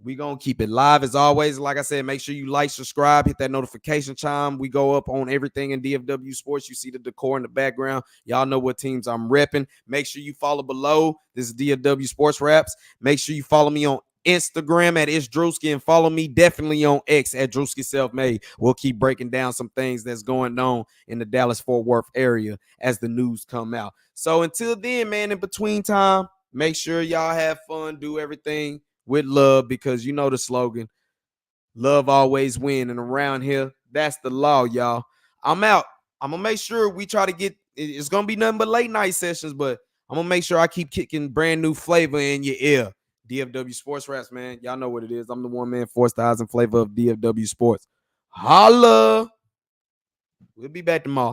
We gonna keep it live as always. Like I said, make sure you like, subscribe, hit that notification chime. We go up on everything in DFW Sports. You see the decor in the background. Y'all know what teams I'm repping. Make sure you follow below. This is DFW Sports Raps. Make sure you follow me on Instagram at itsdrewski and follow me definitely on X at Drewski Selfmade. We'll keep breaking down some things that's going on in the Dallas-Fort Worth area as the news come out. So until then, man, in between time, make sure y'all have fun, do everything with love because you know the slogan, love always win. And around here, that's the law, y'all. I'm out. I'm going to make sure we try to get, it's going to be nothing but late night sessions, but I'm going to make sure I keep kicking brand new flavor in your ear. DFW Sports Raps, man. Y'all know what it is. I'm the one man force the eyes and flavor of DFW Sports. Holla. We'll be back tomorrow.